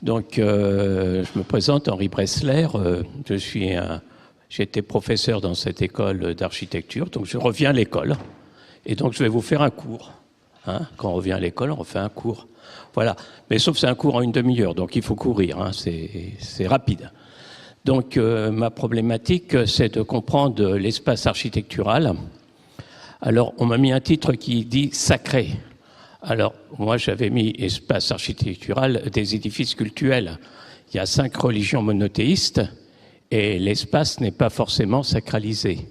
Donc, je me présente, Henri Bressler. J'ai été professeur dans cette école d'architecture, donc je reviens à l'école. Et donc, je vais vous faire un cours. Hein, quand on revient à l'école, on refait un cours. Voilà. Mais sauf que c'est un cours en une demi-heure, donc il faut courir. Hein, c'est rapide. Donc, ma problématique, c'est de comprendre l'espace architectural. Alors, on m'a mis un titre qui dit « sacré ». Alors, moi, j'avais mis « espace architectural des édifices cultuels ». Il y a 5 religions monothéistes et l'espace n'est pas forcément sacralisé.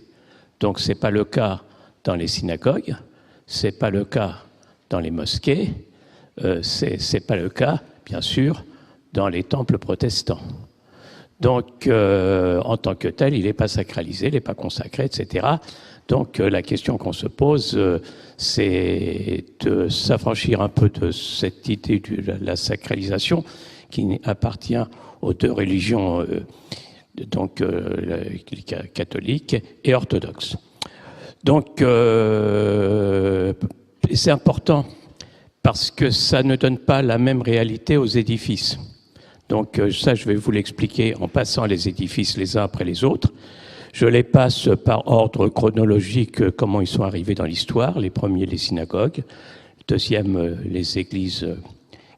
Donc, ce n'est pas le cas dans les synagogues, ce n'est pas le cas dans les mosquées, ce n'est pas le cas, bien sûr, dans les temples protestants. Donc, en tant que tel, il n'est pas sacralisé, il n'est pas consacré, etc. Donc, la question qu'on se pose, c'est de s'affranchir un peu de cette idée de la sacralisation qui appartient aux 2 religions, donc catholique et orthodoxe. Donc, c'est important parce que ça ne donne pas la même réalité aux édifices. Donc ça, je vais vous l'expliquer en passant les édifices les uns après les autres. Je les passe par ordre chronologique, comment ils sont arrivés dans l'histoire. Les premiers, les synagogues. Les deuxièmes, les églises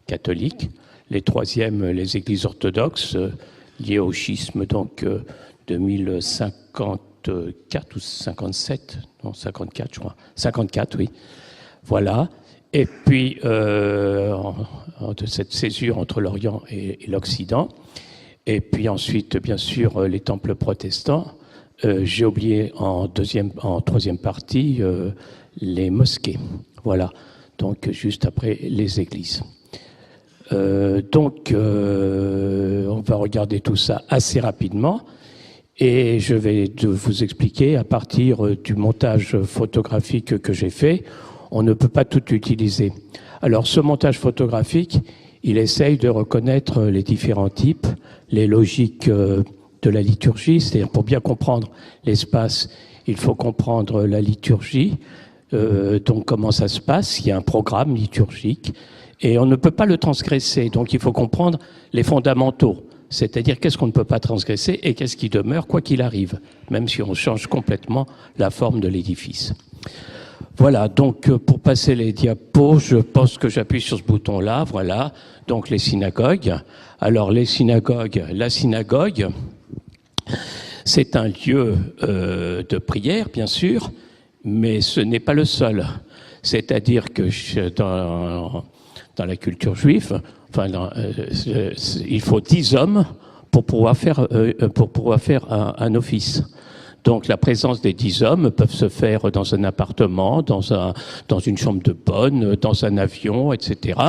catholiques. Les troisièmes, les églises orthodoxes, liées au schisme donc, de 1054 ou 57. Non, 54, je crois. 54, oui. Voilà. Et puis, de cette césure entre l'Orient et l'Occident. Et puis ensuite, bien sûr, les temples protestants. J'ai oublié en troisième partie les mosquées. Voilà. Donc, juste après les églises. Donc, on va regarder tout ça assez rapidement. Et je vais vous expliquer à partir du montage photographique que j'ai fait. On ne peut pas tout utiliser. Alors, ce montage photographique, il essaye de reconnaître les différents types, les logiques de la liturgie, c'est-à-dire pour bien comprendre l'espace, il faut comprendre la liturgie, donc comment ça se passe, il y a un programme liturgique, et on ne peut pas le transgresser, donc il faut comprendre les fondamentaux, c'est-à-dire qu'est-ce qu'on ne peut pas transgresser et qu'est-ce qui demeure quoi qu'il arrive, même si on change complètement la forme de l'édifice. Voilà, donc pour passer les diapos, je pense que j'appuie sur ce bouton-là, voilà, donc les synagogues. Alors la synagogue, c'est un lieu de prière, bien sûr, mais ce n'est pas le seul. C'est-à-dire que dans la culture juive, il faut 10 hommes pour pouvoir faire un office. Donc la présence des 10 hommes peuvent se faire dans un appartement, dans une chambre de bonne, dans un avion, etc.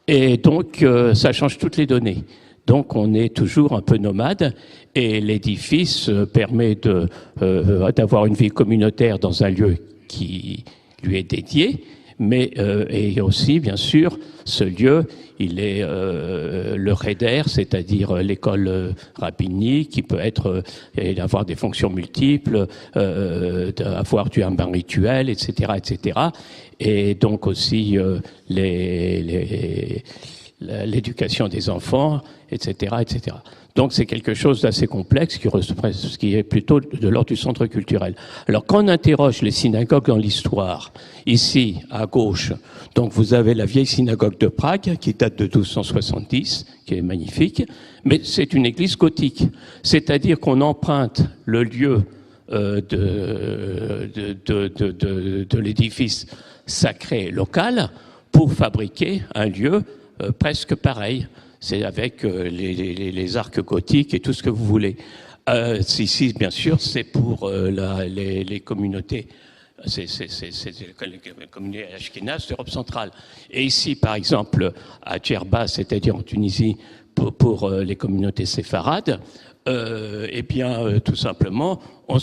Et donc ça change toutes les données. Donc on est toujours un peu nomade et l'édifice permet d'avoir une vie communautaire dans un lieu qui lui est dédié, mais et aussi bien sûr ce lieu il est le Reder, c'est-à-dire l'école rabbinique, qui peut avoir des fonctions multiples, avoir un bain rituel, etc., etc. Et donc aussi l'éducation des enfants, etc., etc. Donc c'est quelque chose d'assez complexe qui est plutôt de l'ordre du centre culturel. Alors quand on interroge les synagogues dans l'histoire, ici à gauche, donc vous avez la vieille synagogue de Prague qui date de 1270, qui est magnifique, mais c'est une église gothique, c'est-à-dire qu'on emprunte le lieu de l'édifice sacré local pour fabriquer un lieu presque pareil. C'est avec les arcs gothiques et tout ce que vous voulez. Ici, bien sûr, c'est pour les communautés, c'est les communautés ashkénazes d'Europe centrale. Et ici, par exemple, à Djerba, c'est-à-dire en Tunisie, pour les communautés séfarades, eh bien, tout simplement, on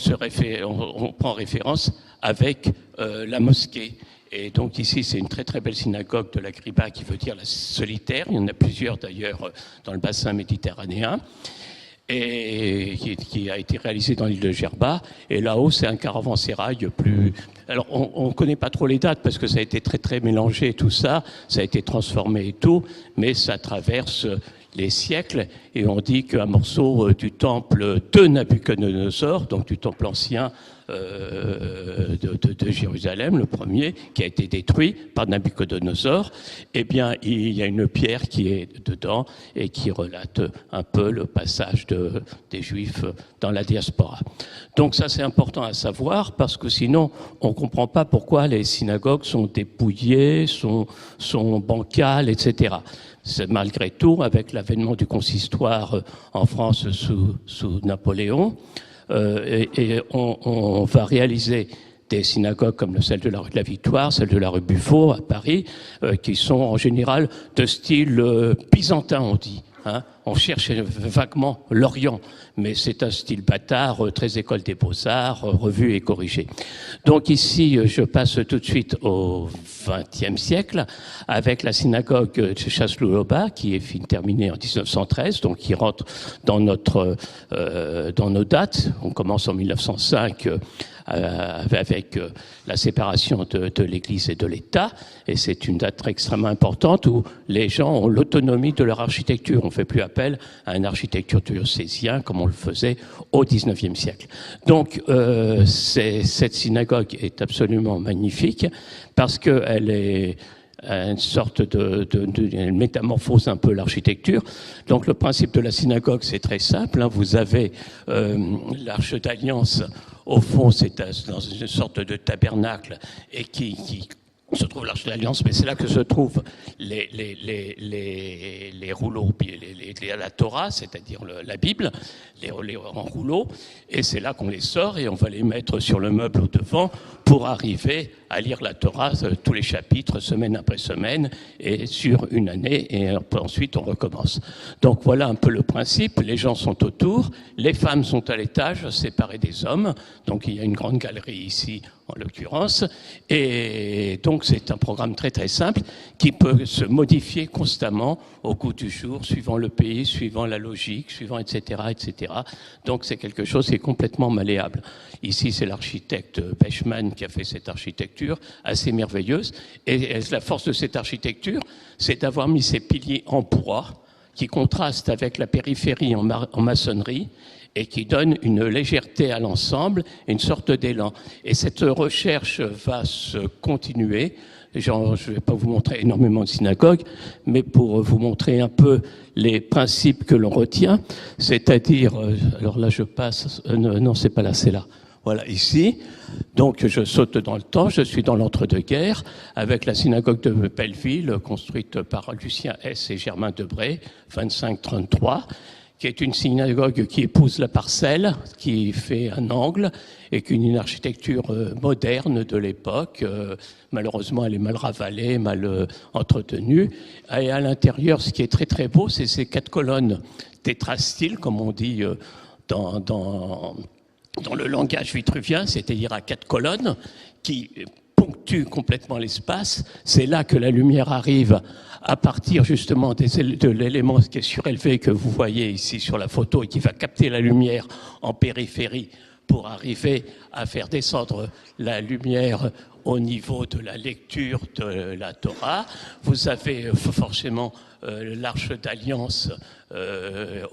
prend référence avec la mosquée. Et donc ici, c'est une très très belle synagogue de la Griba qui veut dire la solitaire. Il y en a plusieurs d'ailleurs dans le bassin méditerranéen. Et qui a été réalisée dans l'île de Djerba. Et là-haut, c'est un caravansérail plus... Alors, on ne connaît pas trop les dates parce que ça a été très très mélangé tout ça. Ça a été transformé et tout. Mais ça traverse les siècles, et on dit qu'un morceau du temple de Nabuchodonosor, donc du temple ancien de Jérusalem, le premier, qui a été détruit par Nabuchodonosor, eh bien, il y a une pierre qui est dedans et qui relate un peu le passage des Juifs dans la diaspora. Donc ça, c'est important à savoir, parce que sinon, on ne comprend pas pourquoi les synagogues sont dépouillées, sont bancales, etc. C'est malgré tout, avec l'avènement du consistoire en France sous Napoléon, et on va réaliser des synagogues comme celle de la rue de la Victoire, celle de la rue Buffo à Paris, qui sont en général de style byzantin, on dit. Hein. On cherche vaguement l'Orient, mais c'est un style bâtard, très école des beaux-arts, revu et corrigé. Donc ici, je passe tout de suite au XXe siècle, avec la synagogue de Chasselouloba, qui est terminée en 1913, donc qui rentre dans nos dates. On commence en 1905 avec la séparation de l'Église et de l'État, et c'est une date extrêmement importante où les gens ont l'autonomie de leur architecture. On ne fait plus appel à une architecture diocésien comme on le faisait au XIXe siècle. Donc cette synagogue est absolument magnifique parce qu'elle est une sorte elle métamorphose un peu l'architecture. Donc le principe de la synagogue, c'est très simple. Hein. Vous avez l'Arche d'Alliance. Au fond, c'est dans une sorte de tabernacle et qui se trouve l'Arche d'Alliance, mais c'est là que se trouvent les rouleaux, la Torah, c'est-à-dire la Bible, les en rouleaux, et c'est là qu'on les sort et on va les mettre sur le meuble au devant pour arriver à lire la Torah, tous les chapitres, semaine après semaine, et sur une année, et ensuite on recommence. Donc voilà un peu le principe, les gens sont autour, les femmes sont à l'étage, séparées des hommes, donc il y a une grande galerie ici, en l'occurrence, et donc c'est un programme très très simple qui peut se modifier constamment au cours du jour, suivant le pays, suivant la logique, suivant etc., etc. Donc c'est quelque chose qui est complètement malléable. Ici c'est l'architecte Bechmann qui a fait cette architecture assez merveilleuse, et la force de cette architecture, c'est d'avoir mis ces piliers en bois qui contrastent avec la périphérie en maçonnerie, et qui donne une légèreté à l'ensemble, une sorte d'élan. Et cette recherche va se continuer. Je ne vais pas vous montrer énormément de synagogues, mais pour vous montrer un peu les principes que l'on retient, c'est-à-dire, alors là je passe, non c'est pas là, c'est là. Voilà, ici. Donc je saute dans le temps, je suis dans l'entre-deux-guerres, avec la synagogue de Belleville, construite par Lucien Hess et Germain Debré, 2533, qui est une synagogue qui épouse la parcelle, qui fait un angle, et qui est une architecture moderne de l'époque. Malheureusement, elle est mal ravalée, mal entretenue. Et à l'intérieur, ce qui est très très beau, c'est ces 4 colonnes tétrastyles, comme on dit dans le langage vitruvien, c'est-à-dire à 4 colonnes, qui ponctuent complètement l'espace. C'est là que la lumière arrive à partir justement de l'élément qui est surélevé que vous voyez ici sur la photo et qui va capter la lumière en périphérie pour arriver à faire descendre la lumière au niveau de la lecture de la Torah. Vous avez forcément l'Arche d'Alliance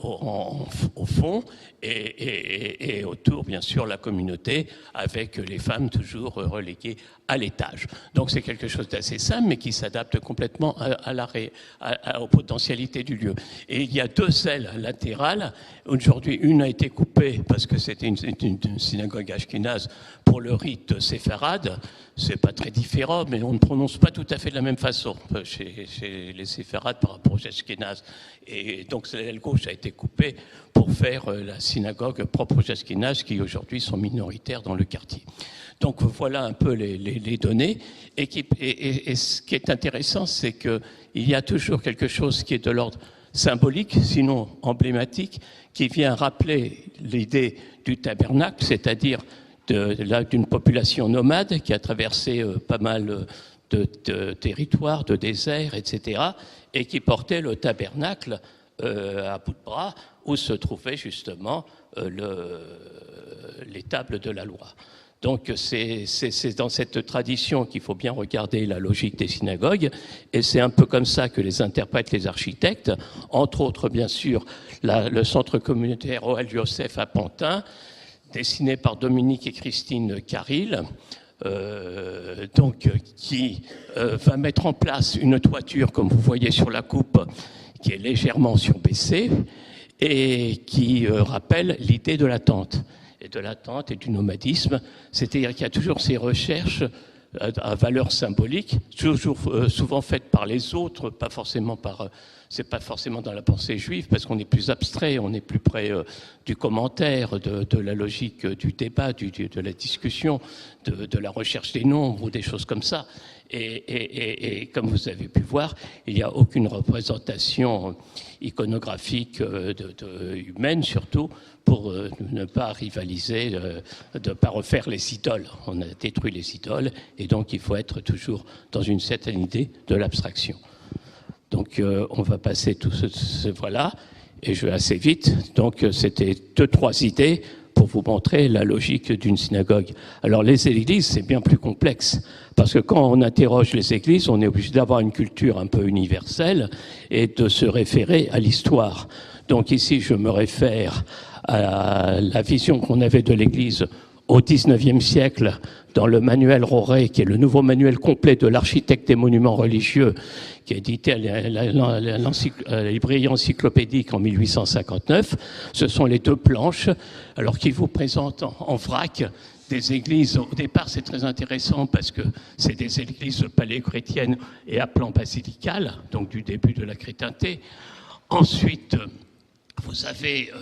au fond et autour, bien sûr, la communauté avec les femmes toujours reléguées à l'étage. Donc c'est quelque chose d'assez simple, mais qui s'adapte complètement aux potentialités du lieu. Et il y a 2 ailes latérales. Aujourd'hui, une a été coupée parce que c'était une synagogue ashkénaze pour le rite séfarade. C'est pas très différent, mais on ne prononce pas tout à fait de la même façon chez les séfarades par rapport aux ashkénazes. Et donc l'aile gauche a été coupée pour faire la synagogue propre aux ashkénazes qui aujourd'hui sont minoritaires dans le quartier. Donc voilà un peu les données. Et ce qui est intéressant, c'est qu'il y a toujours quelque chose qui est de l'ordre symbolique, sinon emblématique, qui vient rappeler l'idée du tabernacle, c'est-à-dire d'une population nomade qui a traversé pas mal de territoires, de déserts, etc., et qui portait le tabernacle à bout de bras, où se trouvaient justement les tables de la loi. Donc c'est dans cette tradition qu'il faut bien regarder la logique des synagogues, et c'est un peu comme ça que les interprètent les architectes, entre autres bien sûr le centre communautaire Ohel Yosef à Pantin, dessiné par Dominique et Christine Carril, qui va mettre en place une toiture, comme vous voyez sur la coupe, qui est légèrement surbaissée et qui rappelle l'idée de la tente. Et de la tente et du nomadisme, c'est-à-dire qu'il y a toujours ces recherches à valeur symbolique, toujours souvent faites par les autres, pas forcément c'est pas forcément dans la pensée juive, parce qu'on est plus abstrait, on est plus près du commentaire, de la logique du débat, de la discussion, de la recherche des nombres ou des choses comme ça. Et comme vous avez pu voir, il n'y a aucune représentation iconographique humaine, surtout, pour ne pas rivaliser, de ne pas refaire les idoles. On a détruit les idoles, et donc il faut être toujours dans une certaine idée de l'abstraction. Donc on va passer tout voilà, et je vais assez vite. Donc c'était 2-3 idées pour vous montrer la logique d'une synagogue. Alors les églises, c'est bien plus complexe, parce que quand on interroge les églises, on est obligé d'avoir une culture un peu universelle et de se référer à l'histoire. Donc ici, je me réfère à la vision qu'on avait de l'église au XIXe siècle dans le manuel Roré, qui est le nouveau manuel complet de l'architecte des monuments religieux, qui est édité à la librairie encyclopédique en 1859. Ce sont les 2 planches, alors qu'ils vous présentent en vrac des églises. Au départ, c'est très intéressant parce que c'est des églises paléochrétiennes et à plan basilical, donc du début de la chrétienté. Ensuite, vous avez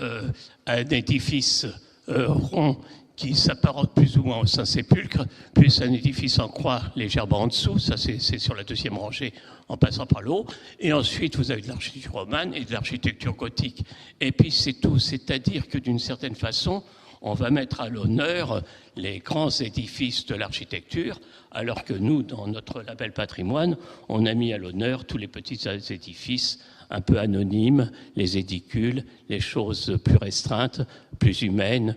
un édifice rond qui s'apparente plus ou moins au Saint-Sépulcre, plus un édifice en croix légèrement en dessous, ça c'est sur la 2e rangée en passant par le haut, et ensuite vous avez de l'architecture romane et de l'architecture gothique. Et puis c'est tout, c'est-à-dire que d'une certaine façon, on va mettre à l'honneur les grands édifices de l'architecture, alors que nous, dans notre label patrimoine, on a mis à l'honneur tous les petits édifices un peu anonymes, les édicules, les choses plus restreintes, plus humaines,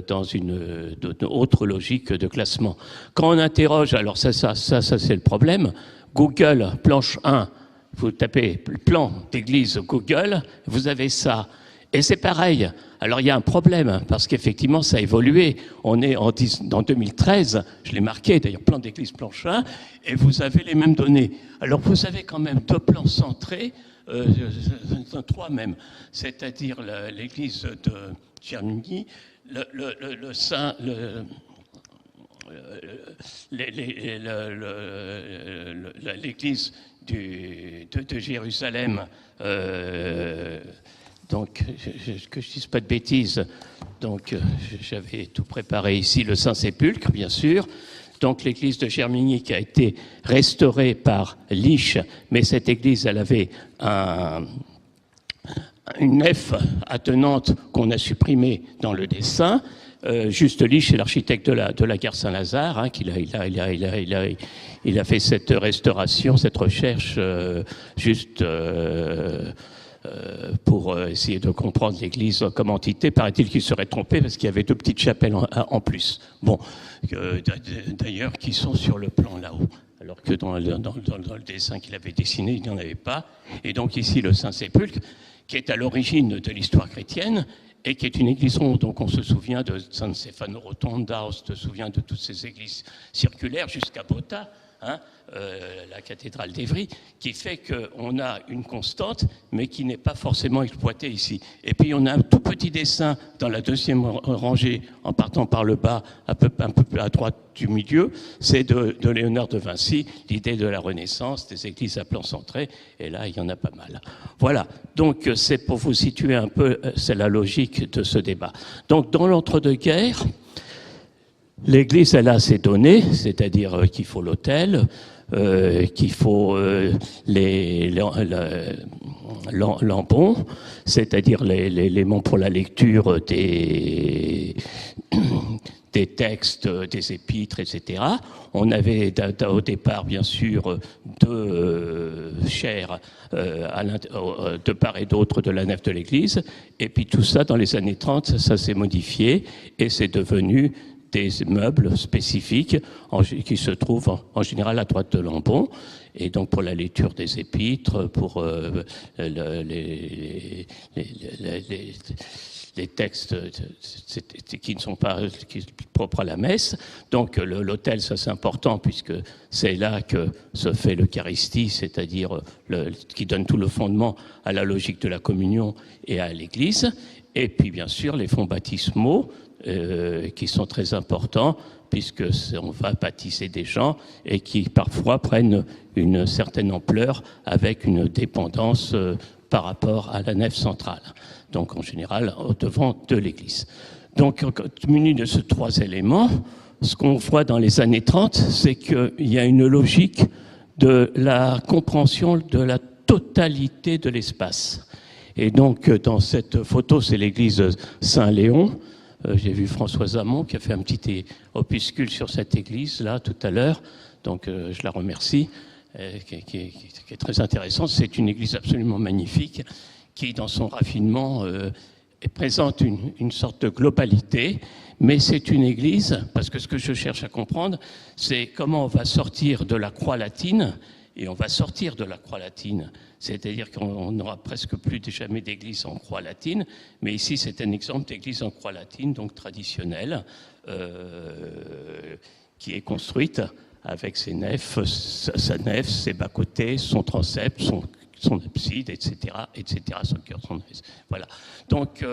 dans une autre logique de classement. Quand on interroge, alors ça c'est le problème, Google, planche 1, vous tapez plan d'église Google, vous avez ça. Et c'est pareil. Alors il y a un problème, parce qu'effectivement ça a évolué. On est en 2013, je l'ai marqué d'ailleurs, plan d'église planche 1, et vous avez les mêmes données. Alors vous avez quand même 2 plans centrés, 3 même, c'est-à-dire l'église de Tcherny, l'église de Jérusalem, donc que je ne dise pas de bêtises, donc j'avais tout préparé ici, le Saint-Sépulcre, bien sûr. Donc l'église de Germigny qui a été restaurée par Lich, mais cette église, elle avait une nef attenante qu'on a supprimée dans le dessin. Juste Lich est l'architecte de la gare Saint-Lazare, hein, il a fait cette restauration, cette recherche pour essayer de comprendre l'église comme entité. Paraît-il qu'il serait trompé parce qu'il y avait 2 petites chapelles en plus. Bon, d'ailleurs, qui sont sur le plan là-haut, alors que dans le dessin qu'il avait dessiné, il n'y en avait pas. Et donc ici, le Saint-Sépulcre, qui est à l'origine de l'histoire chrétienne, et qui est une église ronde. Donc on se souvient de San Stefano Rotonda, on se souvient de toutes ces églises circulaires jusqu'à Botta, hein, la cathédrale d'Évry, qui fait qu'on a une constante, mais qui n'est pas forcément exploitée ici. Et puis on a un tout petit dessin dans la 2e rangée, en partant par le bas, un peu à droite du milieu, c'est de Léonard de Vinci, l'idée de la Renaissance, des églises à plan centré, et là il y en a pas mal. Voilà, donc c'est pour vous situer un peu, c'est la logique de ce débat. Donc dans l'entre-deux-guerres, l'Église, elle a ses données, c'est-à-dire qu'il faut l'autel, qu'il faut l'ambon, c'est-à-dire l'élément pour la lecture des textes, des épîtres, etc. On avait au départ, bien sûr, 2 chaires de part et d'autre de la nef de l'église. Et puis tout ça, dans les années 30, ça s'est modifié et c'est devenu des meubles spécifiques qui se trouvent en général à droite de l'ambon. Et donc pour la lecture des épîtres, pour les textes qui ne sont pas propres à la messe. Donc l'autel, ça c'est important puisque c'est là que se fait l'Eucharistie, c'est-à-dire qui donne tout le fondement à la logique de la communion et à l'Église. Et puis bien sûr les fonds baptismaux qui sont très importants puisque on va baptiser des gens et qui parfois prennent une certaine ampleur avec une dépendance par rapport à la nef centrale. Donc en général au devant de l'Église. Donc muni de ces trois éléments, ce qu'on voit dans les années 30, c'est qu'il y a une logique de la compréhension de la totalité de l'espace. Et donc dans cette photo, c'est l'église Saint-Léon. J'ai vu Françoise Hamon qui a fait un petit opuscule sur cette église là tout à l'heure, donc je la remercie, qui est très intéressante. C'est une église absolument magnifique qui, dans son raffinement, présente une sorte de globalité, mais c'est une église, parce que ce que je cherche à comprendre, c'est comment on va sortir de la croix latine, et on va sortir de la croix latine, c'est-à-dire qu'on n'aura presque plus jamais d'église en croix latine, mais ici c'est un exemple d'église en croix latine, donc traditionnelle, qui est construite avec ses nefs, sa nef, ses bas-côtés, son transept, son abside, etc., son cœur, son nef. Voilà. Donc,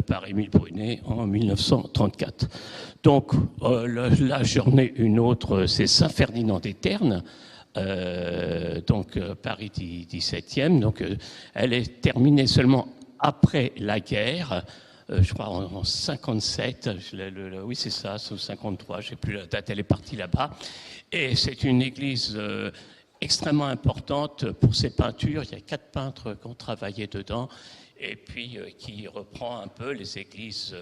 par Émile Brunet en 1934. Donc, là, j'en ai une autre, c'est Saint-Ferdinand des Ternes, donc Paris 17e. Donc, elle est terminée seulement après la guerre. Je crois en 57, oui c'est ça, c'est 53, je ne sais plus la date, elle est partie là-bas. Et c'est une église extrêmement importante pour ses peintures. Il y a 4 peintres qui ont travaillé dedans et puis qui reprend un peu les églises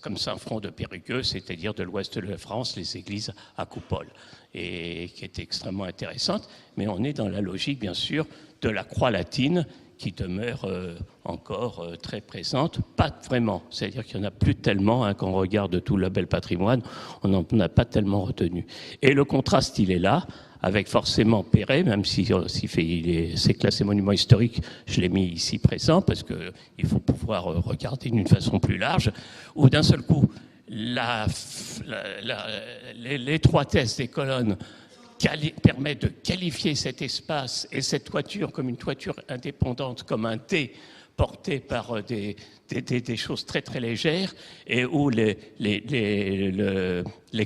comme Saint-Front de Périgueux, c'est-à-dire de l'ouest de la France, les églises à coupole, et qui est extrêmement intéressante. Mais on est dans la logique, bien sûr, de la croix latine qui demeure encore très présente. Pas vraiment, c'est-à-dire qu'il n'y en a plus tellement, hein, quand on regarde tout le bel patrimoine, on n'en a pas tellement retenu. Et le contraste, il est là, avec forcément Perret, même si c'est classé monument historique, je l'ai mis ici présent, parce qu'il faut pouvoir regarder d'une façon plus large, où d'un seul coup, l'étroitesse des colonnes permet de qualifier cet espace et cette toiture comme une toiture indépendante, comme un T porté par des choses très très légères, et où les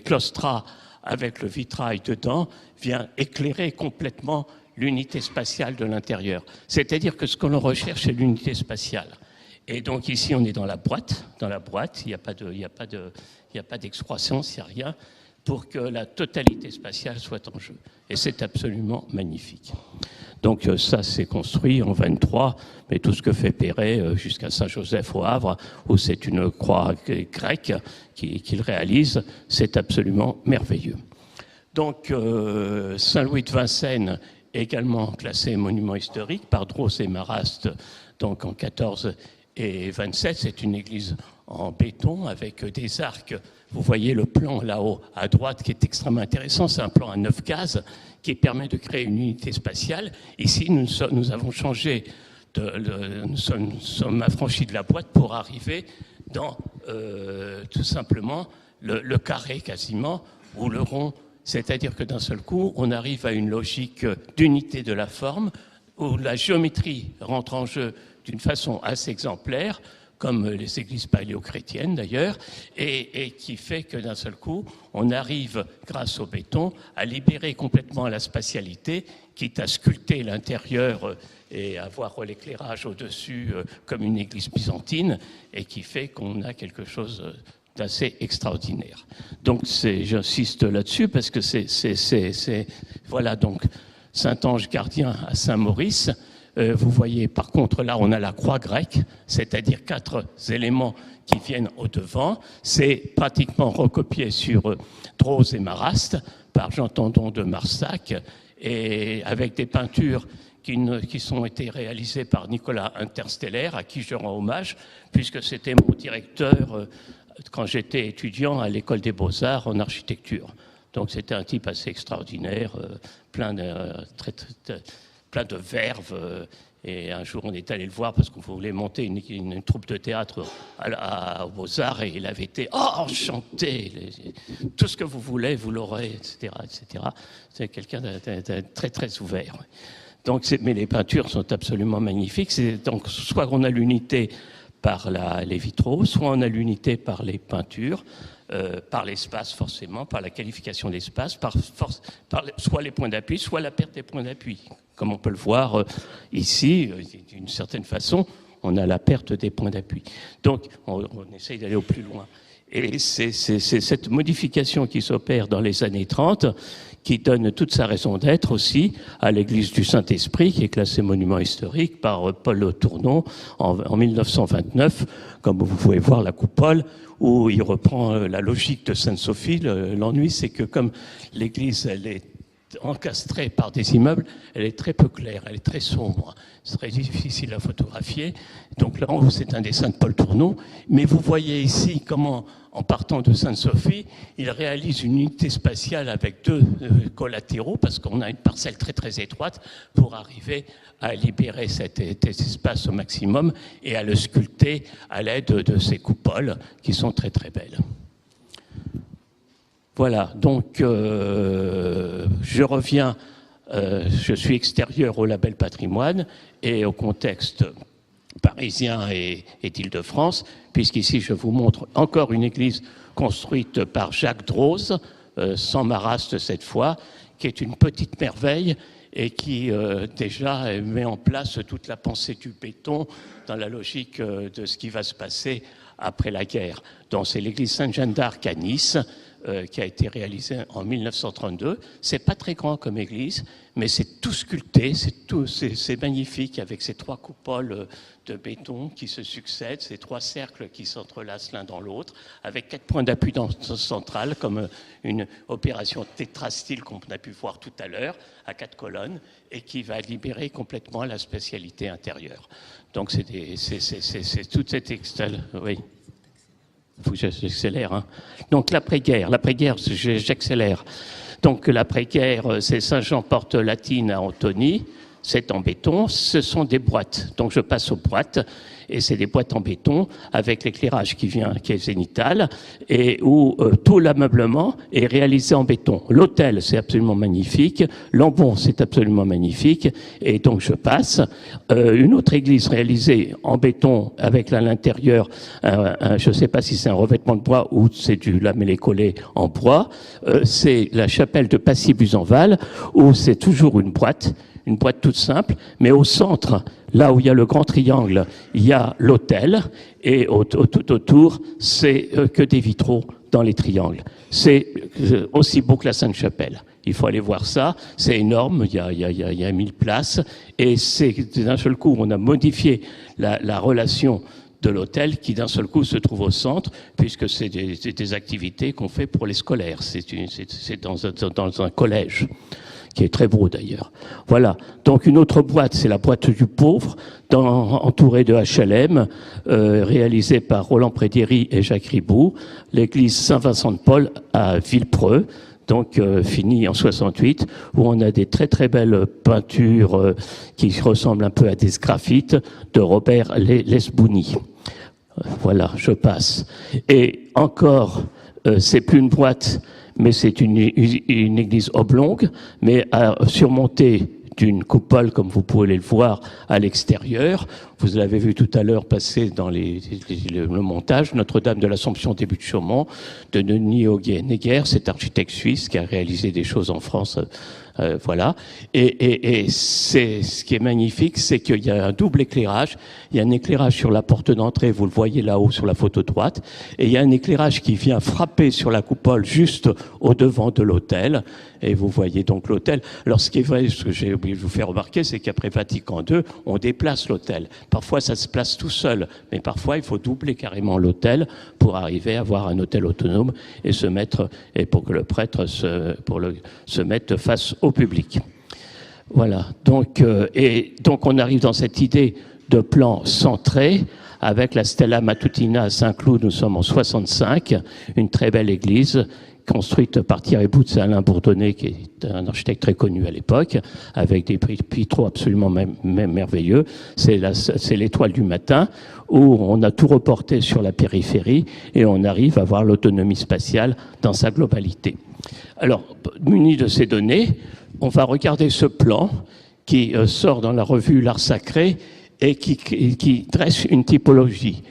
claustras avec le vitrail dedans vient éclairer complètement l'unité spatiale de l'intérieur. C'est-à-dire que ce que l'on recherche, c'est l'unité spatiale. Et donc ici, on est dans la boîte. Dans la boîte, il n'y a pas d'excroissance, il n'y a rien, pour que la totalité spatiale soit en jeu. Et c'est absolument magnifique. Donc ça, c'est construit en 23, mais tout ce que fait Perret jusqu'à Saint-Joseph au Havre, où c'est une croix grecque qu'il réalise, c'est absolument merveilleux. Donc Saint-Louis de Vincennes, également classé monument historique par Droz et Marrast, donc en 14 et 27, c'est une église en béton avec des arcs. Vous voyez le plan là-haut à droite qui est extrêmement intéressant. C'est un plan à 9 cases qui permet de créer une unité spatiale. Ici, nous avons changé, nous sommes affranchis de la boîte pour arriver dans tout simplement le carré quasiment, ou le rond. C'est-à-dire que d'un seul coup, on arrive à une logique d'unité de la forme où la géométrie rentre en jeu d'une façon assez exemplaire, comme les églises paléo-chrétiennes d'ailleurs, et qui fait que d'un seul coup, on arrive, grâce au béton, à libérer complètement la spatialité, quitte à sculpter l'intérieur et avoir l'éclairage au-dessus comme une église byzantine, et qui fait qu'on a quelque chose d'assez extraordinaire. Donc j'insiste là-dessus parce que voilà, donc Saint-Ange gardien à Saint-Maurice. Vous voyez, par contre, là, on a la croix grecque, c'est-à-dire 4 éléments qui viennent au devant. C'est pratiquement recopié sur Droz et Marrast par Jean Tandon de Marsac, et avec des peintures qui sont été réalisées par Nicolas Interstellaire, à qui je rends hommage, puisque c'était mon directeur quand j'étais étudiant à l'école des Beaux-Arts en architecture. Donc c'était un type assez extraordinaire, plein de verve. Et un jour, on est allé le voir parce qu'on voulait monter une troupe de théâtre aux Beaux-Arts, et il avait été enchanté. Tout ce que vous voulez, vous l'aurez, etc., etc. C'est quelqu'un de très, très ouvert. Donc, mais les peintures sont absolument magnifiques. Donc, soit on a l'unité par les vitraux, soit on a l'unité par les peintures, par l'espace forcément, par la qualification d'espace, soit les points d'appui, soit la perte des points d'appui. Comme on peut le voir ici, d'une certaine façon, on a la perte des points d'appui. Donc, on essaye d'aller au plus loin. Et c'est cette modification qui s'opère dans les années 30 qui donne toute sa raison d'être aussi à l'église du Saint-Esprit, qui est classée monument historique par Paul Tournon en 1929, comme vous pouvez voir la coupole, où il reprend la logique de Sainte-Sophie. L'ennui, c'est que comme l'église, elle est encastrée par des immeubles, elle est très peu claire, elle est très sombre. C'est très difficile à photographier. Donc là, en haut, c'est un dessin de Paul Tournon. Mais vous voyez ici comment, en partant de Sainte-Sophie, il réalise une unité spatiale avec deux collatéraux, parce qu'on a une parcelle très très étroite, pour arriver à libérer cet espace au maximum et à le sculpter à l'aide de ces coupoles qui sont très très belles. Voilà, donc je reviens, je suis extérieur au label patrimoine et au contexte parisien et d'Île-de-France, puisqu'ici je vous montre encore une église construite par Jacques Droz, sans Marrast cette fois, qui est une petite merveille et qui déjà met en place toute la pensée du béton dans la logique de ce qui va se passer après la guerre. Donc c'est l'église Sainte-Jeanne d'Arc à Nice, qui a été réalisée en 1932. C'est pas très grand comme église, mais c'est tout sculpté, c'est magnifique avec ces trois coupoles de béton qui se succèdent, ces trois cercles qui s'entrelacent l'un dans l'autre, avec 4 points d'appui central, comme une opération tétrastyle qu'on a pu voir tout à l'heure, à 4 colonnes, et qui va libérer complètement la spécialité intérieure. Donc c'est toute cette oui. Il faut que j'accélère. Hein. Donc l'après-guerre, j'accélère. Donc l'après-guerre, c'est Saint-Jean-Porte Latine à Antony, c'est en béton, ce sont des boîtes. Donc je passe aux boîtes, et c'est des boîtes en béton avec l'éclairage qui est zénithal, et où tout l'ameublement est réalisé en béton. L'hôtel, c'est absolument magnifique, l'ambon, c'est absolument magnifique, et donc je passe. Une autre église réalisée en béton avec à l'intérieur, je ne sais pas si c'est un revêtement de bois ou c'est du lamellé collé en bois, c'est la chapelle de Passy-Buzenval, où c'est toujours une boîte toute simple, mais au centre, là où il y a le grand triangle, il y a l'autel, et tout autour, c'est que des vitraux dans les triangles. C'est aussi beau que la Sainte-Chapelle. Il faut aller voir ça, c'est énorme, il y a 1000 places, et c'est d'un seul coup, on a modifié la relation de l'hôtel qui d'un seul coup se trouve au centre, puisque c'est des activités qu'on fait pour les scolaires, c'est dans un collège, qui est très beau d'ailleurs. Voilà. Donc une autre boîte, c'est la boîte du pauvre, entourée de HLM, réalisée par Roland Prédéry et Jacques Riboud, l'église Saint-Vincent-de-Paul à Villepreux, donc finie en 68, où on a des très très belles peintures qui ressemblent un peu à des graphites de Robert Lesbouni. Voilà, je passe. Et encore, c'est plus une boîte, mais c'est une église oblongue, mais surmontée d'une coupole, comme vous pouvez le voir à l'extérieur. Vous l'avez vu tout à l'heure passer dans le montage. Notre-Dame de l'Assomption des Buttes-Chaumont, de Denis Auguier-Neguer, cet architecte suisse qui a réalisé des choses en France. Voilà. Et ce qui est magnifique, c'est qu'il y a un double éclairage. Il y a un éclairage sur la porte d'entrée, vous le voyez là-haut sur la photo droite, et il y a un éclairage qui vient frapper sur la coupole juste au devant de l'autel. Et vous voyez donc l'autel. Alors ce qui est vrai, ce que j'ai oublié de vous faire remarquer, c'est qu'après Vatican II, on déplace l'autel. Parfois ça se place tout seul, mais parfois il faut doubler carrément l'autel pour arriver à avoir un autel autonome et pour que le prêtre se mette face au public. Voilà. Donc on arrive dans cette idée de plan centré avec la Stella Matutina à Saint-Cloud, nous sommes en 65, une très belle église construite par Thierry Boutz et Alain Bourdonnais, qui est un architecte très connu à l'époque, avec des vitraux absolument merveilleux. C'est l'étoile du matin, où on a tout reporté sur la périphérie et on arrive à voir l'autonomie spatiale dans sa globalité. Alors, muni de ces données, on va regarder ce plan qui sort dans la revue L'Art Sacré et qui dresse une typologie.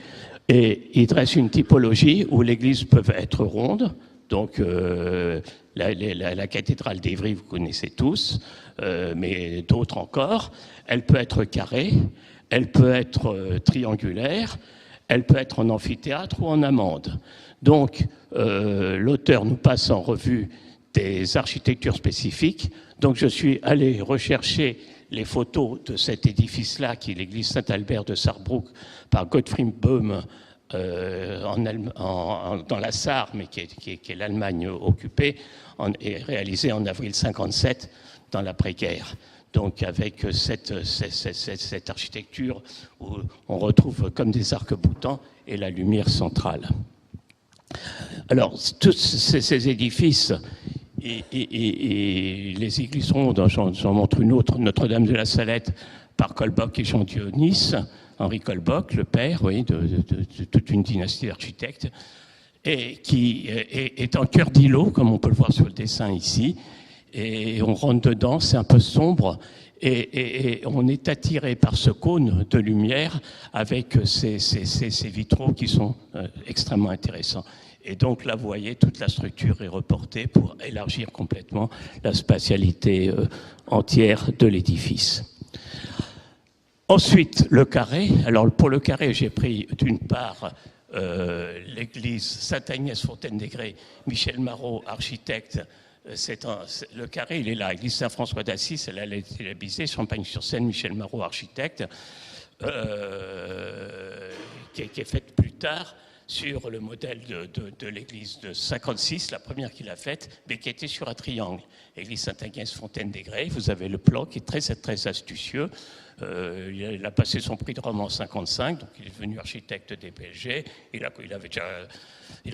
Et il dresse une typologie où l'église peut être ronde. Donc, la cathédrale d'Évry, vous connaissez tous, mais d'autres encore. Elle peut être carrée, elle peut être triangulaire, elle peut être en amphithéâtre ou en amande. Donc, l'auteur nous passe en revue des architectures spécifiques. Donc, je suis allé rechercher les photos de cet édifice-là, qui est l'église Saint-Albert de Sarrebruck, par Gottfried Böhm, dans la Sarre, mais qui est l'Allemagne occupée, et réalisé en avril 57 dans l'après-guerre. Donc avec cette architecture où on retrouve comme des arcs-boutants et la lumière centrale. Alors, tous ces édifices et les églises rondes, j'en montre une autre, Notre-Dame de la Salette par Colbock et Jean Dionis, Henri Colbock, le père, oui, de toute une dynastie d'architectes, et qui est en cœur d'îlot, comme on peut le voir sur le dessin ici, et on rentre dedans, c'est un peu sombre, et on est attiré par ce cône de lumière avec ces vitraux qui sont extrêmement intéressants. Et donc là, vous voyez, toute la structure est reportée pour élargir complètement la spatialité entière de l'édifice. Ensuite, le carré. Alors, pour le carré, j'ai pris d'une part l'église Sainte-Agnès-Fontaine-des-Grès, Michel Marot, architecte. Le carré, il est là. L'église Saint-François d'Assise, elle a été labissée, Champagne-sur-Seine, Michel Marot, architecte, qui est faite plus tard sur le modèle de l'église de 56, la première qu'il a faite, mais qui était sur un triangle. L'église Sainte-Agnès-Fontaine-des-Grès, vous avez le plan qui est très, très astucieux. Il a passé son prix de Rome en 55, donc il est devenu architecte des PSG. Il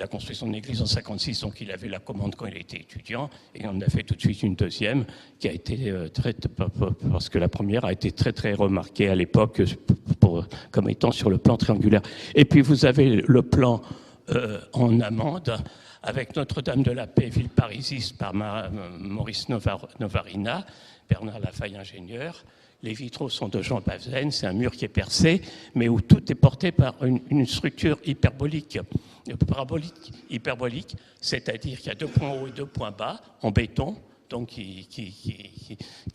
a construit son église en 56, donc il avait la commande quand il était étudiant. Et on a fait tout de suite une deuxième, qui a été parce que la première a été très très remarquée à l'époque comme étant sur le plan triangulaire. Et puis vous avez le plan en amande, avec Notre-Dame de la Paix, ville parisiste par Maurice Novarina, Bernard Lafaille, ingénieur. Les vitraux sont de Jean Bazaine, c'est un mur qui est percé, mais où tout est porté par une structure hyperbolique, c'est-à-dire qu'il y a 2 points hauts et 2 points bas en béton, donc qui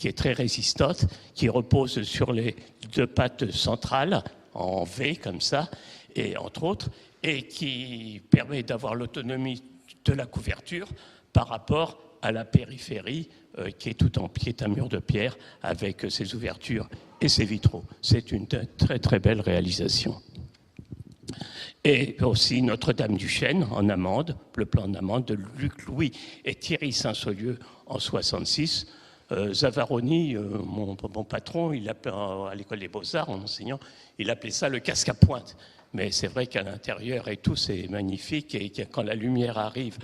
est très résistante, qui repose sur les 2 pattes centrales en V comme ça, et entre autres, et qui permet d'avoir l'autonomie de la couverture par rapport à la périphérie qui est un mur de pierre avec ses ouvertures et ses vitraux. C'est une très très belle réalisation. Et aussi Notre-Dame du Chêne en amande, le plan en amande de Luc Louis et Thierry Saint-Saulieu en 66. Zavaroni, mon patron, à l'école des Beaux-Arts, en enseignant, il appelait ça le casque à pointe. Mais c'est vrai qu'à l'intérieur et tout, c'est magnifique. Et quand la lumière arrive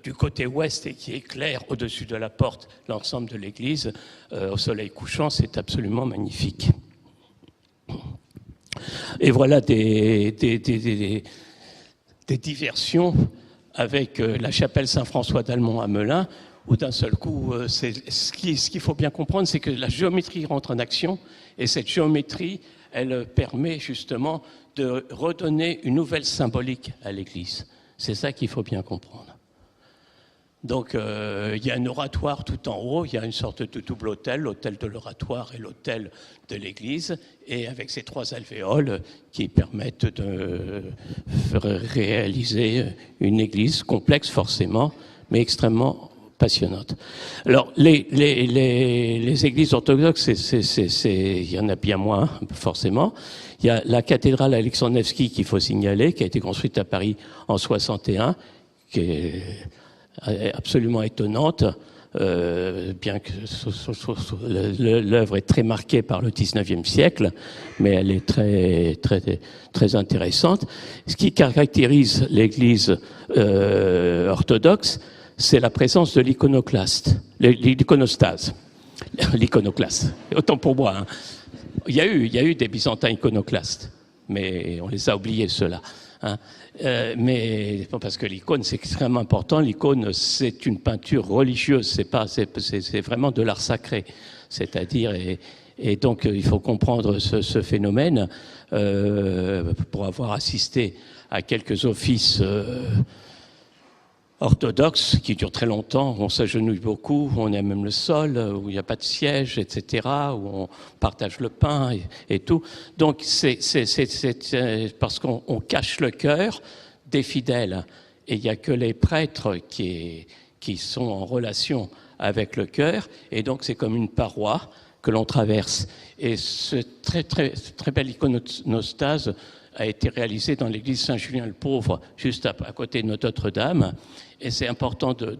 du côté ouest et qui éclaire au-dessus de la porte l'ensemble de l'église, au soleil couchant, c'est absolument magnifique. Et voilà des diversions avec la chapelle Saint-François d'Almont à Melun, où d'un seul coup, ce qu'il faut bien comprendre, c'est que la géométrie rentre en action, et cette géométrie, elle permet justement de redonner une nouvelle symbolique à l'Église. C'est ça qu'il faut bien comprendre. Donc, il y a un oratoire tout en haut, il y a une sorte de double autel, l'autel de l'oratoire et l'autel de l'Église, et avec ces 3 alvéoles qui permettent de réaliser une Église complexe forcément, mais extrêmement passionnante. Alors, les églises orthodoxes, il y en a bien moins, forcément. Il y a la cathédrale Alexandre Nevski qu'il faut signaler, qui a été construite à Paris en 61, qui est absolument étonnante, bien que l'œuvre est très marquée par le XIXe siècle, mais elle est très, très, très intéressante. Ce qui caractérise l'Église orthodoxe, c'est la présence de l'iconoclaste, l'iconostase. L'iconoclaste, autant pour moi. Hein. Il y a eu des Byzantins iconoclastes, mais on les a oubliés, ceux-là. Hein. Mais parce que l'icône, c'est extrêmement important. L'icône, c'est une peinture religieuse, c'est vraiment de l'art sacré. C'est-à-dire, et donc il faut comprendre ce phénomène pour avoir assisté à quelques offices orthodoxe qui dure très longtemps, où on s'agenouille beaucoup, où on aime même le sol, où il n'y a pas de siège, etc., où on partage le pain et tout. Donc c'est parce qu'on cache le cœur des fidèles. Et il n'y a que les prêtres qui sont en relation avec le cœur. Et donc c'est comme une paroi que l'on traverse. Et ce très belle iconostase a été réalisé dans l'église Saint-Julien-le-Pauvre, juste à côté de Notre-Dame. Et c'est important de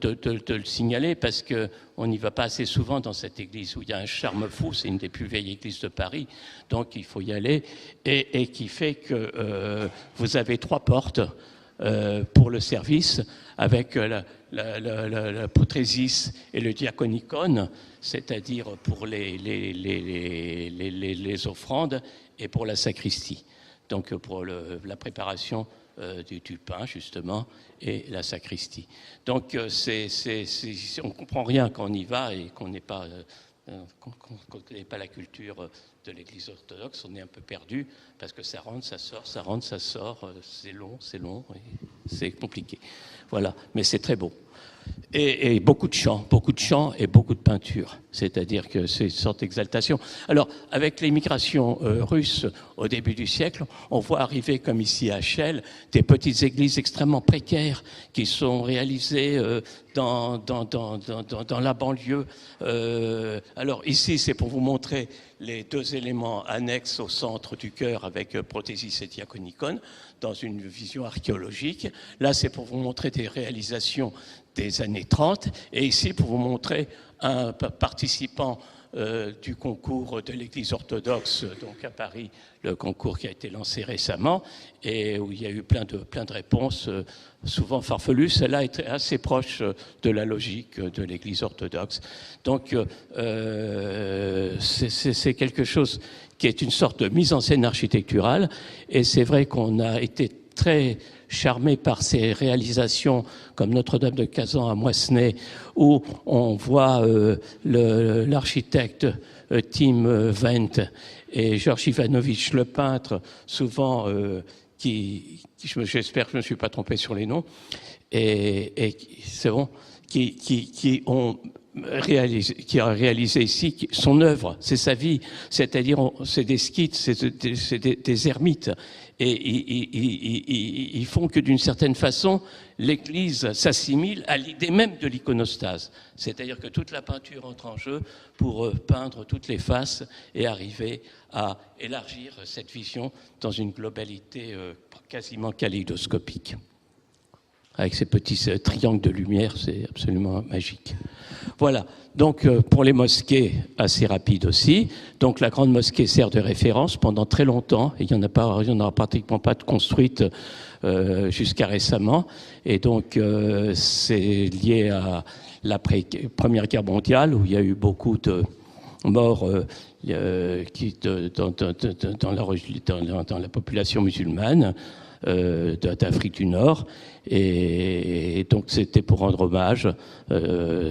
le signaler parce qu'on n'y va pas assez souvent dans cette église où il y a un charme fou. C'est une des plus vieilles églises de Paris, donc il faut y aller. Et qui fait que vous avez 3 portes pour le service avec la protrésis et le diaconicon, c'est-à-dire pour les offrandes et pour la sacristie. Donc pour la préparation du pain, justement, et la sacristie. Donc on ne comprend rien quand on y va et qu'on n'est pas, qu'on ne connaît pas la culture de l'Église orthodoxe. On est un peu perdu parce que ça rentre, ça sort, ça rentre, ça sort. C'est long, c'est compliqué. Voilà, mais c'est très beau. Et beaucoup de chants et beaucoup de peintures. C'est-à-dire que c'est une sorte d'exaltation. Alors, avec l'immigration russe au début du siècle, on voit arriver, comme ici à Chelles, des petites églises extrêmement précaires qui sont réalisées dans la banlieue. Alors, ici, c'est pour vous montrer les 2 éléments annexes au centre du chœur avec prothésis et diaconicon, dans une vision archéologique. Là, c'est pour vous montrer des réalisations des années 30, et ici pour vous montrer un participant du concours de l'Église orthodoxe, donc à Paris, le concours qui a été lancé récemment, et où il y a eu plein de réponses, souvent farfelues. Celle-là est assez proche de la logique de l'Église orthodoxe. Donc, c'est quelque chose qui est une sorte de mise en scène architecturale, et c'est vrai qu'on a été très charmé par ces réalisations comme Notre-Dame de Kazan à Moissenay, où on voit l'architecte Tim Wendt et Georges Ivanovitch, le peintre, souvent, j'espère que je ne me suis pas trompé sur les noms, et c'est bon, qui a réalisé ici son œuvre, c'est sa vie, c'est-à-dire c'est des scythes, c'est des ermites, et ils font que d'une certaine façon l'Église s'assimile à l'idée même de l'iconostase, c'est-à-dire que toute la peinture entre en jeu pour peindre toutes les faces et arriver à élargir cette vision dans une globalité quasiment kaléidoscopique. Avec ces petits triangles de lumière, c'est absolument magique. Voilà, donc pour les mosquées, assez rapide aussi. Donc la grande mosquée sert de référence pendant très longtemps, et il n'y en a pratiquement pas de construite jusqu'à récemment. Et donc c'est lié à la Première Guerre mondiale, où il y a eu beaucoup de morts dans la population musulmane d'Afrique du Nord, et donc c'était pour rendre hommage,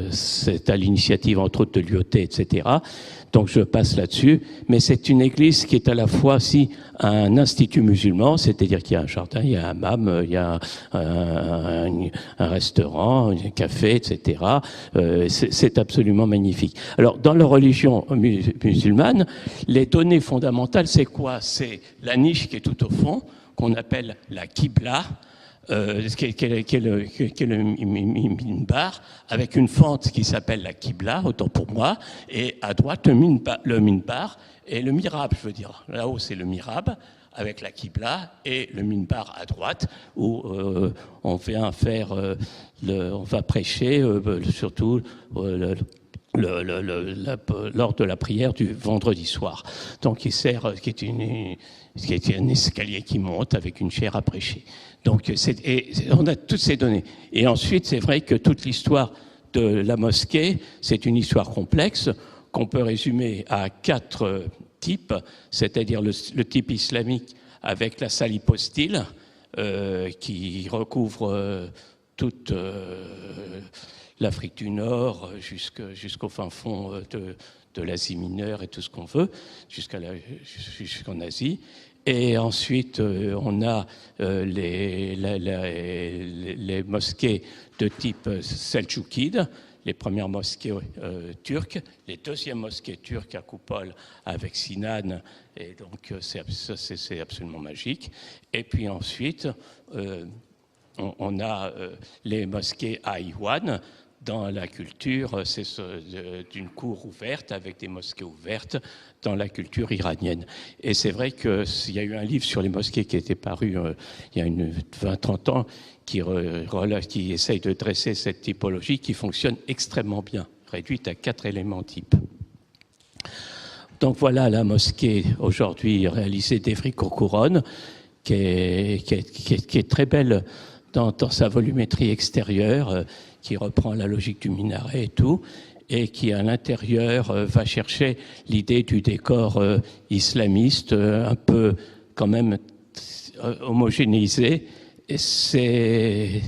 c'est à l'initiative entre autres de l'IOT, etc. Donc je passe là-dessus, mais c'est une église qui est à la fois aussi un institut musulman, c'est-à-dire qu'il y a un jardin, il y a un hammam, il y a un restaurant, un café, etc. C'est absolument magnifique. Alors dans la religion musulmane, les données fondamentales, c'est quoi? C'est la niche qui est tout au fond, qu'on appelle la Qibla, le minbar, avec une fente qui s'appelle la Qibla, autant pour moi, et à droite le minbar et le mihrab, je veux dire. Là-haut, c'est le mihrab, avec la Qibla, et le minbar à droite, où on vient faire, on va prêcher, surtout lors de la prière du vendredi soir. Donc, qui est un escalier qui monte avec une chaire à prêcher. Donc, on a toutes ces données. Et ensuite, c'est vrai que toute l'histoire de la mosquée, c'est une histoire complexe qu'on peut résumer à 4 types, c'est-à-dire le type islamique avec la salle hypostyle, qui recouvre toute l'Afrique du Nord jusqu'au fin fond de l'Asie mineure et tout ce qu'on veut, jusqu'en Asie. Et ensuite, on a les mosquées de type selçukide, les premières mosquées turques, les deuxièmes mosquées turques à coupole avec Sinan, et donc c'est absolument magique. Et puis ensuite, on a les mosquées à Iwan. Dans la culture, c'est d'une cour ouverte avec des mosquées ouvertes dans la culture iranienne. Et c'est vrai qu'il y a eu un livre sur les mosquées qui était paru il y a 20-30 ans qui essaye de dresser cette typologie qui fonctionne extrêmement bien, réduite à 4 éléments types. Donc voilà la mosquée aujourd'hui réalisée d'Evry-Courcouronnes, qui est très belle dans sa volumétrie extérieure, qui reprend la logique du minaret et tout, et qui à l'intérieur va chercher l'idée du décor islamiste, un peu quand même homogénéisé. Et c'est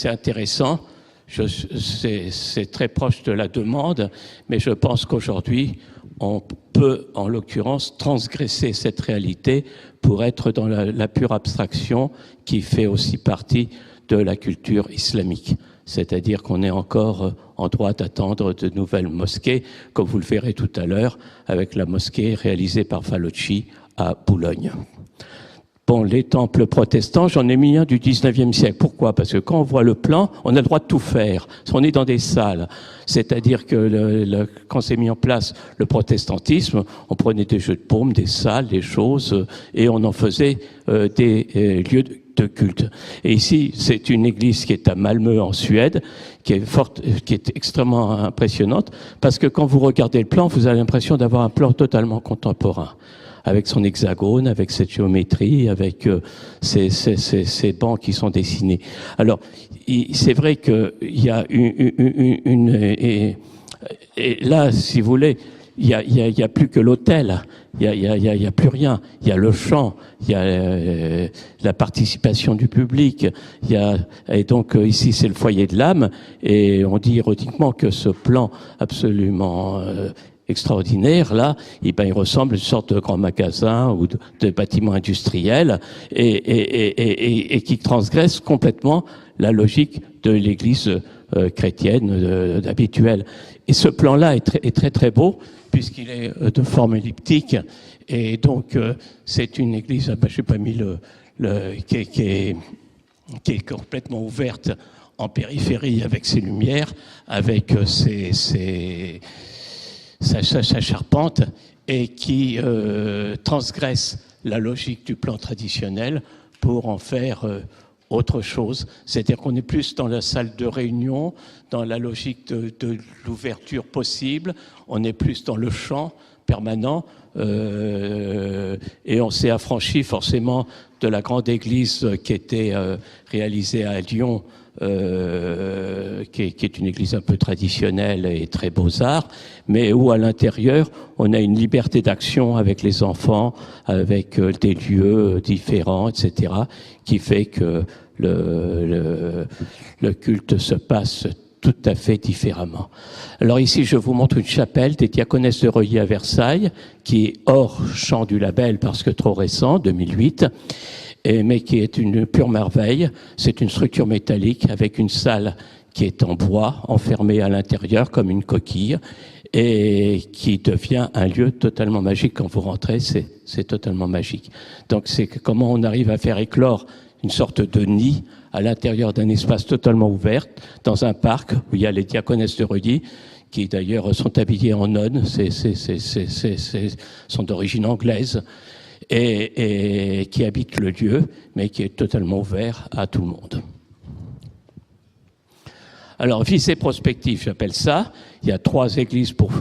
intéressant, c'est très proche de la demande, mais je pense qu'aujourd'hui, on peut, en l'occurrence, transgresser cette réalité pour être dans la pure abstraction qui fait aussi partie de la culture islamique. C'est-à-dire qu'on est encore en droit d'attendre de nouvelles mosquées, comme vous le verrez tout à l'heure, avec la mosquée réalisée par Falocci à Boulogne. Bon, les temples protestants, j'en ai mis un du 19e siècle. Pourquoi? Parce que quand on voit le plan, on a le droit de tout faire. On est dans des salles. C'est-à-dire que quand s'est mis en place le protestantisme, on prenait des jeux de paume, des salles, des choses, et on en faisait des lieux de culte. Et ici, c'est une église qui est à Malmö en Suède, qui est extrêmement impressionnante, parce que quand vous regardez le plan, vous avez l'impression d'avoir un plan totalement contemporain, avec son hexagone, avec cette géométrie, avec ces bancs qui sont dessinés. Alors, c'est vrai qu'il y a et là, si vous voulez, il y a plus que l'autel, il y a plus rien. Il y a le chant, il y a la participation du public, et donc ici c'est le foyer de l'âme, et on dit ironiquement que ce plan absolument extraordinaire, là, il ressemble à une sorte de grand magasin ou de bâtiment industriel et qui transgresse complètement la logique de l'Église chrétienne habituelle. Et ce plan-là est très très beau puisqu'il est de forme elliptique et donc c'est une église, je n'ai pas mis qui est complètement ouverte en périphérie avec ses lumières, avec sa charpente et qui transgresse la logique du plan traditionnel pour en faire autre chose. C'est-à-dire qu'on est plus dans la salle de réunion, dans la logique de l'ouverture possible, on est plus dans le chant permanent et on s'est affranchi forcément de la grande église qui était réalisée à Lyon, qui est une église un peu traditionnelle et très beaux-arts, mais où à l'intérieur on a une liberté d'action avec les enfants, avec des lieux différents, etc., qui fait que le culte se passe tout à fait différemment. Alors ici, je vous montre une chapelle des Diaconesses de Reuilly à Versailles, qui est hors champ du label parce que trop récent, 2008, mais qui est une pure merveille. C'est une structure métallique avec une salle qui est en bois, enfermée à l'intérieur comme une coquille, et qui devient un lieu totalement magique. Quand vous rentrez, c'est totalement magique. Donc c'est comment on arrive à faire éclore une sorte de nid à l'intérieur d'un espace totalement ouvert, dans un parc où il y a les diaconesses de Reuilly, qui d'ailleurs sont habillées en nonnes, sont d'origine anglaise, et qui habitent le lieu, mais qui est totalement ouvert à tout le monde. Alors, visée prospective, j'appelle ça. Il y a 3 églises pour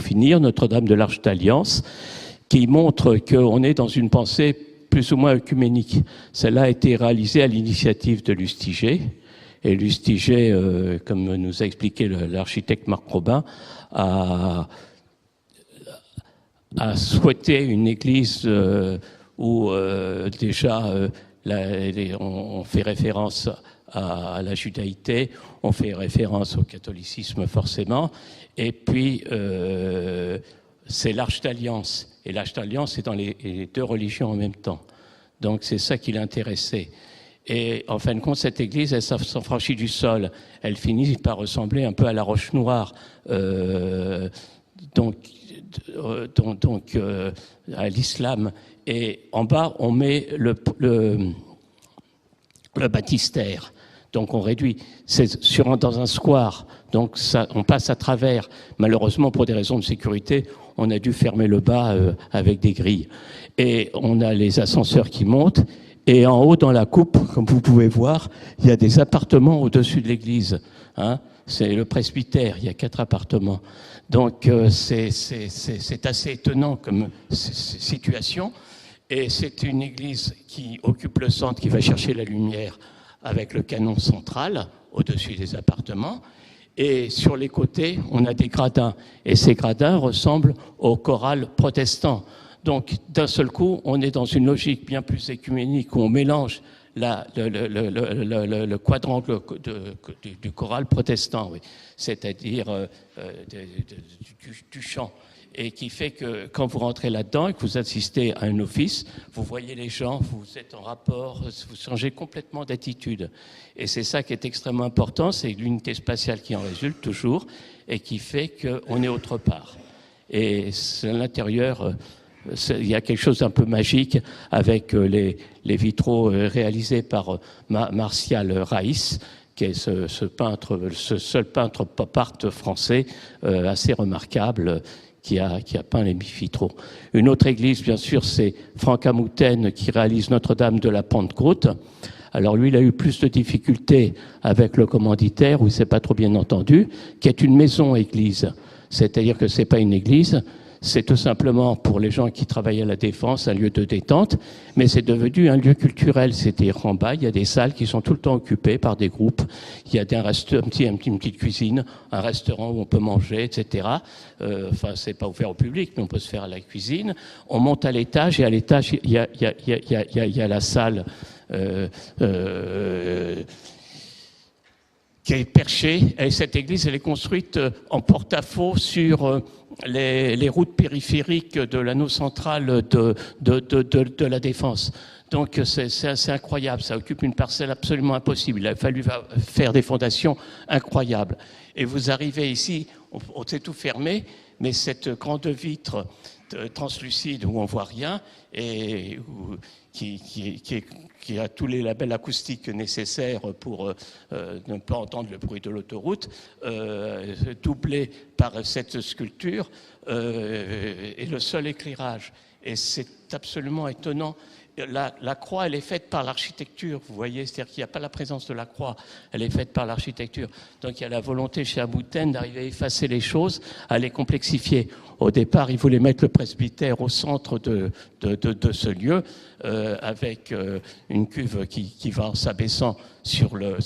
finir. Notre-Dame de l'Arche d'Alliance, qui montre qu'on est dans une pensée plus ou moins œcuménique. Celle-là a été réalisée à l'initiative de Lustiger. Et Lustiger, comme nous a expliqué l'architecte Marc Robin, a souhaité une église où déjà on fait référence à la judaïté, on fait référence au catholicisme forcément, et puis c'est l'Arche d'Alliance. Et l'Arche d'Alliance, c'est dans les 2 religions en même temps. Donc c'est ça qui l'intéressait. Et en fin de compte, cette église, elle s'affranchit du sol. Elle finit par ressembler un peu à la Roche Noire, donc à l'islam. Et en bas, on met le baptistère. Donc on réduit. C'est dans un square. Donc ça, on passe à travers. Malheureusement, pour des raisons de sécurité, on a dû fermer le bas avec des grilles. Et on a les ascenseurs qui montent. Et en haut, dans la coupe, comme vous pouvez voir, il y a des appartements au-dessus de l'église. Hein, c'est le presbytère, il y a 4 appartements. Donc c'est assez étonnant comme situation. Et c'est une église qui occupe le centre, qui va chercher la lumière avec le canon central au-dessus des appartements. Et sur les côtés, on a des gradins. Et ces gradins ressemblent au choral protestant. Donc, d'un seul coup, on est dans une logique bien plus écuménique où on mélange le quadrangle du choral protestant, oui, c'est-à-dire du chant, et qui fait que quand vous rentrez là-dedans et que vous assistez à un office, vous voyez les gens, vous êtes en rapport, vous changez complètement d'attitude. Et c'est ça qui est extrêmement important, c'est l'unité spatiale qui en résulte toujours et qui fait qu'on est autre part. Et à l'intérieur, il y a quelque chose d'un peu magique avec les vitraux réalisés par Martial Raïs, qui est ce seul peintre pop art français assez remarquable, qui a peint les vitraux. Une autre église, bien sûr, c'est Franck Amoutaine, qui réalise Notre-Dame de la Pentecôte. Alors lui, il a eu plus de difficultés avec le commanditaire, où il ne s'est pas trop bien entendu, qui est une maison-église. C'est-à-dire que ce n'est pas une église, c'est tout simplement pour les gens qui travaillent à la Défense, un lieu de détente, mais c'est devenu un lieu culturel. C'est-à-dire en bas, il y a des salles qui sont tout le temps occupées par des groupes. Il y a une petite cuisine, un restaurant où on peut manger, etc. Enfin, c'est pas ouvert au public, mais on peut se faire à la cuisine. On monte à l'étage, et à l'étage, il y a la salle qui est perchée. Et cette église, elle est construite en porte-à-faux sur les routes périphériques de l'anneau central de la Défense. Donc c'est assez incroyable, ça occupe une parcelle absolument impossible. Il a fallu faire des fondations incroyables. Et vous arrivez ici, on s'est tout fermé, mais cette grande vitre translucide où on voit rien et qui a tous les labels acoustiques nécessaires pour ne pas entendre le bruit de l'autoroute, doublé par cette sculpture et le seul éclairage. Et c'est absolument étonnant. La croix, elle est faite par l'architecture, vous voyez, c'est-à-dire qu'il n'y a pas la présence de la croix, elle est faite par l'architecture. Donc il y a la volonté chez Amoutaine d'arriver à effacer les choses, à les complexifier. Au départ, il voulait mettre le presbytère au centre de ce lieu, avec une cuve qui va en s'abaissant sur le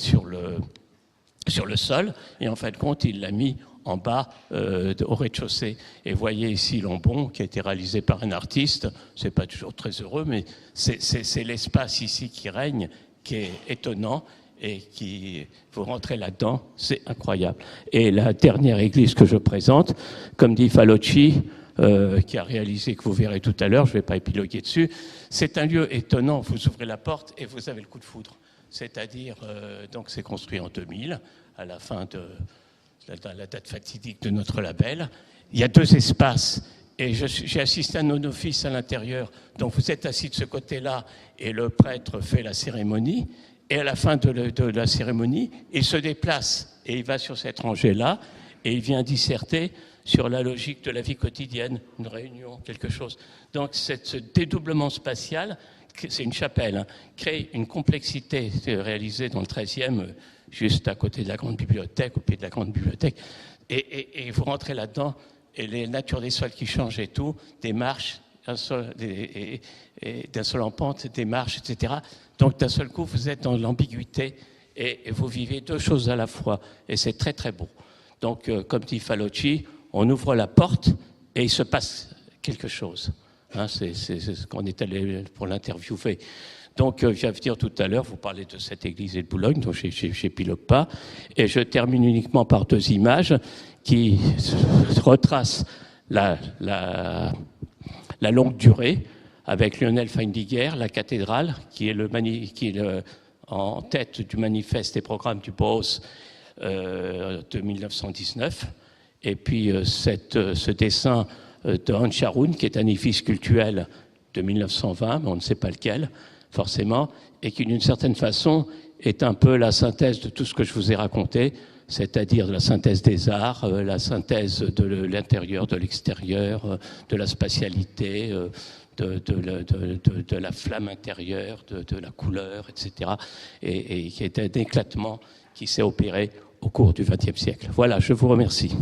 sol, et en fin de compte, il l'a mis en bas au rez-de-chaussée. Et voyez ici l'ambon qui a été réalisé par un artiste. C'est pas toujours très heureux, mais c'est l'espace ici qui règne, qui est étonnant, et qui, vous rentrez là-dedans, c'est incroyable. Et la dernière église que je présente, comme dit Falocci, qui a réalisé, que vous verrez tout à l'heure, je ne vais pas épiloguer dessus, c'est un lieu étonnant. Vous ouvrez la porte et vous avez le coup de foudre. C'est-à-dire, donc c'est construit en 2000, à la fin de la date fatidique de notre label. Il y a 2 espaces Et j'ai assisté à un office à l'intérieur. Donc vous êtes assis de ce côté-là et le prêtre fait la cérémonie. Et à la fin de la cérémonie, il se déplace et il va sur cette rangée-là et il vient disserter sur la logique de la vie quotidienne, une réunion, quelque chose. Donc ce dédoublement spatial, c'est une chapelle, hein, crée une complexité réalisée dans le 13e, juste à côté de la grande bibliothèque, au pied de la grande bibliothèque. Et vous rentrez là-dedans, et les natures des sols qui changent et tout, des marches, d'un sol en pente, des marches, etc. Donc d'un seul coup, vous êtes dans l'ambiguïté et vous vivez deux choses à la fois. Et c'est très très beau. Donc comme dit Falocci, on ouvre la porte et il se passe quelque chose. Hein, c'est ce qu'on est allé pour l'interviewer. Donc, je viens de dire tout à l'heure, vous parlez de cette église et de Boulogne, dont je n'épilogue pas, et je termine uniquement par deux images qui retracent la longue durée, avec Lionel Feindiger, la cathédrale, qui est en tête du manifeste et programme du BOS de 1919, et puis ce dessin de Hans Scharoun, qui est un édifice cultuel de 1920, mais on ne sait pas lequel, forcément, et qui, d'une certaine façon, est un peu la synthèse de tout ce que je vous ai raconté, c'est-à-dire la synthèse des arts, la synthèse de l'intérieur, de l'extérieur, de la spatialité, de la flamme intérieure, de la couleur, etc., et qui est un éclatement qui s'est opéré au cours du XXe siècle. Voilà, je vous remercie.